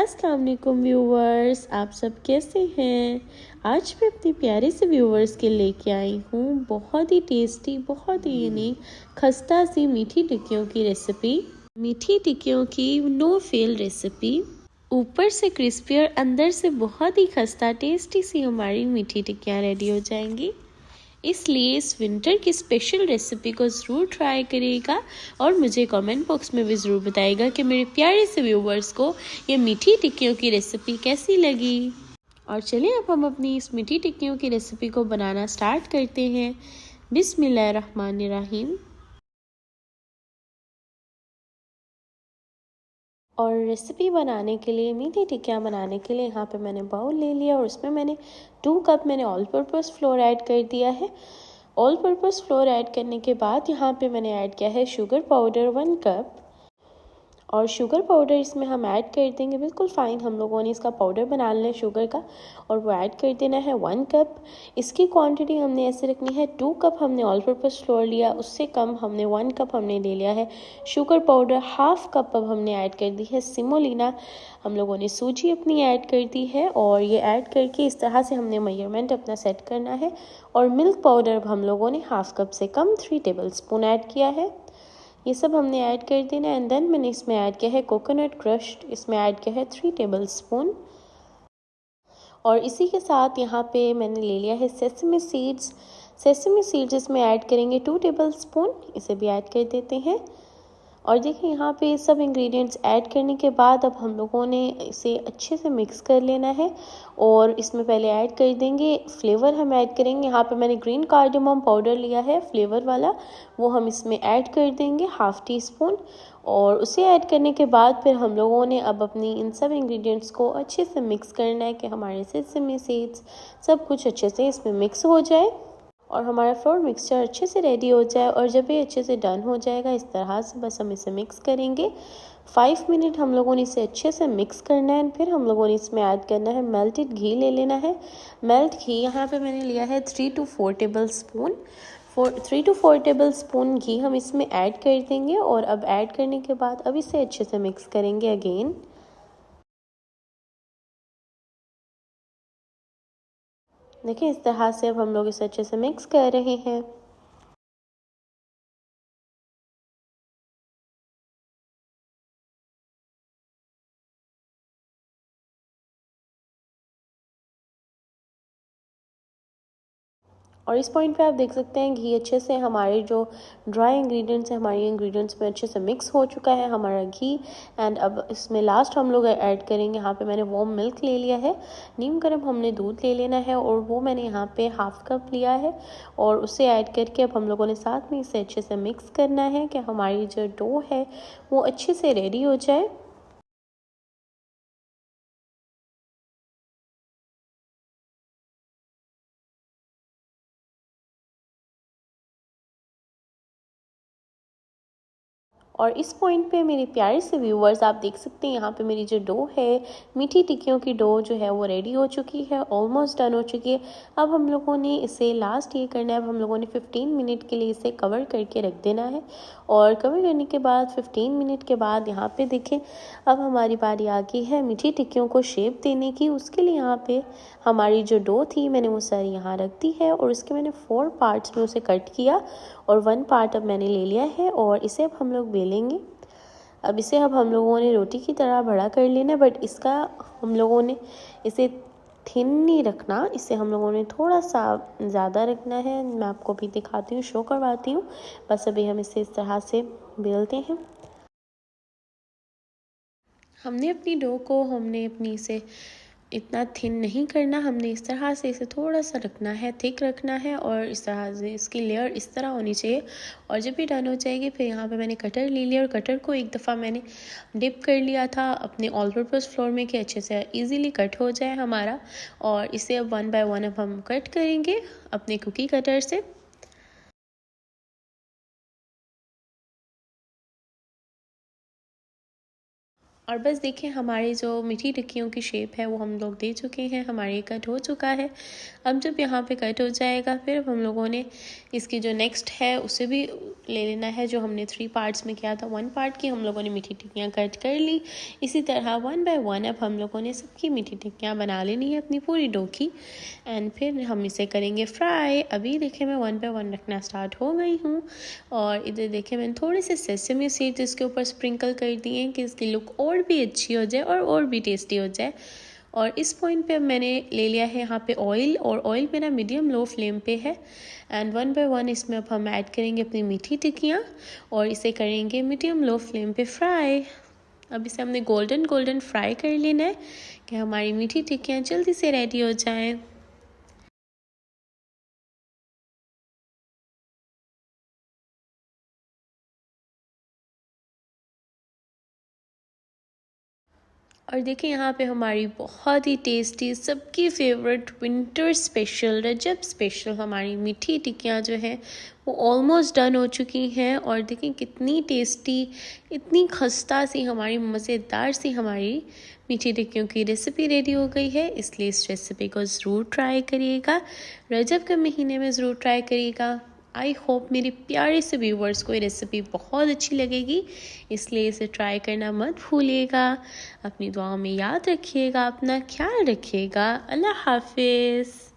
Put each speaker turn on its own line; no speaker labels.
अस्सलाम वालेकुम व्यूवर्स, आप सब कैसे हैं। आज मैं अपने प्यारे से व्यूवर्स के लेके आई हूँ बहुत ही टेस्टी, बहुत ही यूनिक खस्ता सी मीठी टिक्कियों की रेसिपी। मीठी टिक्कियों की नो फेल रेसिपी। ऊपर से क्रिस्पी और अंदर से बहुत ही खस्ता टेस्टी सी हमारी मीठी टिक्कियाँ रेडी हो जाएंगी। इसलिए इस विंटर की स्पेशल रेसिपी को ज़रूर ट्राई करिएगा और मुझे कमेंट बॉक्स में भी ज़रूर बताइएगा कि मेरे प्यारे से व्यूवर्स को ये मीठी टिक्कियों की रेसिपी कैसी लगी। और चलिए अब हम अपनी इस मीठी टिक्कियों की रेसिपी को बनाना स्टार्ट करते हैं। बिस्मिल्लाहिर्रहमानिर्रहीम। और रेसिपी बनाने के लिए, मीठी टिक्कियाँ बनाने के लिए यहाँ पे मैंने बाउल ले लिया और उसमें मैंने 2 कप मैंने ऑल पर्पस फ्लोर ऐड कर दिया है। ऑल पर्पस फ्लोर ऐड करने के बाद यहाँ पे मैंने ऐड किया है शुगर पाउडर 1 कप। और शुगर पाउडर इसमें हम ऐड कर देंगे, बिल्कुल फ़ाइन हम लोगों ने इसका पाउडर बना लेना है शुगर का, और वो ऐड कर देना है 1 कप। इसकी क्वांटिटी हमने ऐसे रखनी है, 2 कप हमने ऑल पर्पस फ्लोर लिया, उससे कम हमने 1 कप हमने ले लिया है शुगर पाउडर। हाफ कप अब हमने ऐड कर दी है सिमोलिना, हम लोगों ने सूजी अपनी ऐड कर दी है। और ये ऐड करके इस तरह से हमने मेजरमेंट अपना सेट करना है। और मिल्क पाउडर अब हम लोगों ने हाफ कप से कम 3 टेबल स्पून ऐड किया है। ये सब हमने ऐड कर देना। एंड देन मैंने इसमें ऐड किया है कोकोनट क्रश्ड, इसमें ऐड किया है 3 टेबल स्पून। और इसी के साथ यहाँ पे मैंने ले लिया है सेसमी सीड्स। सेसमी सीड्स इसमें ऐड करेंगे 2 टेबल स्पून, इसे भी ऐड कर देते हैं। और देखिए यहाँ पे ये सब इंग्रेडिएंट्स ऐड करने के बाद अब हम लोगों ने इसे अच्छे से मिक्स कर लेना है। और इसमें पहले ऐड कर देंगे फ्लेवर, हम ऐड करेंगे यहाँ पे मैंने ग्रीन कार्डेमम पाउडर लिया है फ्लेवर वाला, वो हम इसमें ऐड कर देंगे हाफ टी स्पून। और उसे ऐड करने के बाद फिर हम लोगों ने अब अपनी इन सब इंग्रेडिएंट्स को अच्छे से मिक्स करना है कि हमारे सेसमी सीड्स सब कुछ अच्छे से इसमें मिक्स हो जाए और हमारा फ्लोर मिक्सचर अच्छे से रेडी हो जाए। और जब ये अच्छे से डन हो जाएगा इस तरह से बस हम इसे मिक्स करेंगे। 5 मिनट हम लोगों ने इसे अच्छे से मिक्स करना है। फिर हम लोगों ने इसमें ऐड करना है मेल्टेड घी ले लेना है। मेल्ट घी यहाँ पे मैंने लिया है 3 to 4 tablespoon. 3 to 4 tablespoon घी हम इसमें ऐड कर देंगे। और अब ऐड करने के बाद अब इसे अच्छे से मिक्स करेंगे अगेन। देखिए इस तरह से अब हम लोग इसे अच्छे से मिक्स कर रहे हैं। और इस पॉइंट पे आप देख सकते हैं घी अच्छे से हमारे जो ड्राई इंग्रेडिएंट्स हैं हमारे इंग्रेडिएंट्स में अच्छे से मिक्स हो चुका है हमारा घी। एंड अब इसमें लास्ट हम लोग ऐड करेंगे, यहाँ पे मैंने वार्म मिल्क ले लिया है, नीम गर्म हमने दूध ले लेना है और वो मैंने यहाँ पे हाफ कप लिया है। और उसे ऐड करके अब हम लोगों ने साथ में इसे अच्छे से मिक्स करना है कि हमारी जो डो है वो अच्छे से रेडी हो जाए। और इस पॉइंट पे मेरे प्यारे से व्यूवर्स आप देख सकते हैं यहाँ पे मेरी जो डो है, मीठी टिक्कियों की डो जो है वो रेडी हो चुकी है, ऑलमोस्ट डन हो चुकी है। अब हम लोगों ने इसे लास्ट ये करना है, अब हम लोगों ने 15 मिनट के लिए इसे कवर करके रख देना है। और कवर करने के बाद 15 मिनट के बाद यहाँ पे देखें अब हमारी बारी आ गई है मीठी टिक्कियों को शेप देने की। उसके लिए यहाँ पे हमारी जो डो थी मैंने वो सारी यहाँ रख दी है और इसके मैंने 4 पार्ट्स में उसे कट किया और 1 पार्ट अब मैंने ले लिया है और इसे अब हम लोग बेलेंगे। अब इसे अब हम लोगों ने रोटी की तरह बड़ा कर लेना, बट इसका हम लोगों ने इसे थिन नहीं रखना, इसे हम लोगों ने थोड़ा सा ज़्यादा रखना है। मैं आपको भी दिखाती हूँ, शो करवाती हूँ। बस अभी हम इसे इस तरह से बेलते हैं। हमने अपनी डो को इसे इतना थिन नहीं करना, हमने इस तरह से इसे थोड़ा सा रखना है, थिक रखना है और इस तरह से इसकी लेयर इस तरह होनी चाहिए। और जब भी डन हो जाएगी फिर यहाँ पे मैंने कटर ले लिया और कटर को एक दफ़ा मैंने डिप कर लिया था अपने ऑल पर्पस फ्लोर में कि अच्छे से इजीली कट हो जाए हमारा। और इसे अब 1 बाय 1 अब हम कट करेंगे अपने कुकी कटर से। और बस देखिए हमारी जो मीठी टिक्कियों की शेप है वो हम लोग दे चुके हैं, हमारे कट हो चुका है। अब जब यहाँ पे कट हो जाएगा फिर हम लोगों ने इसकी जो नेक्स्ट है उसे भी ले लेना है, जो हमने 3 पार्ट्स में किया था। 1 पार्ट की हम लोगों ने मीठी टिक्कियाँ कट कर ली। इसी तरह 1 बाय 1 अब हम लोगों ने सबकी मीठी टिक्कियाँ बना लेनी है अपनी पूरी डो की, एंड फिर हम इसे करेंगे फ्राई। अभी देखिए मैं 1 बाय 1 रखना स्टार्ट हो गई हूँ, और इधर देखिए मैंने थोड़े से सेसमी सीड्स इसके ऊपर स्प्रिंकल कर दिए हैं कि इसकी लुक और भी अच्छी हो जाए और भी टेस्टी हो जाए। और इस पॉइंट पे मैंने ले लिया है यहाँ पे ऑयल, और ऑयल मेरा मीडियम लो फ्लेम पे है। एंड 1 बाय 1 इसमें अब हम ऐड करेंगे अपनी मीठी टिक्कियाँ, और इसे करेंगे मीडियम लो फ्लेम पे फ्राई। अब इसे हमने गोल्डन फ्राई कर लेना है कि हमारी मीठी टिक्कियाँ जल्दी से रेडी हो जाएँ। और देखिए यहाँ पे हमारी बहुत ही टेस्टी सबकी फेवरेट विंटर स्पेशल रजब स्पेशल हमारी मीठी टिक्कियाँ जो है वो ऑलमोस्ट डन हो चुकी हैं। और देखिए कितनी टेस्टी, इतनी खस्ता सी हमारी मज़ेदार सी हमारी मीठी टिक्कियों की रेसिपी रेडी हो गई है। इसलिए इस रेसिपी को ज़रूर ट्राई करिएगा, रजब के महीने में ज़रूर ट्राई करिएगा। आई होप मेरी प्यारे से व्यूवर्स को ये रेसिपी बहुत अच्छी लगेगी, इसलिए इसे ट्राई करना मत भूलिएगा। अपनी दुआओं में याद रखिएगा, अपना ख्याल रखिएगा। अल्लाह हाफिज़।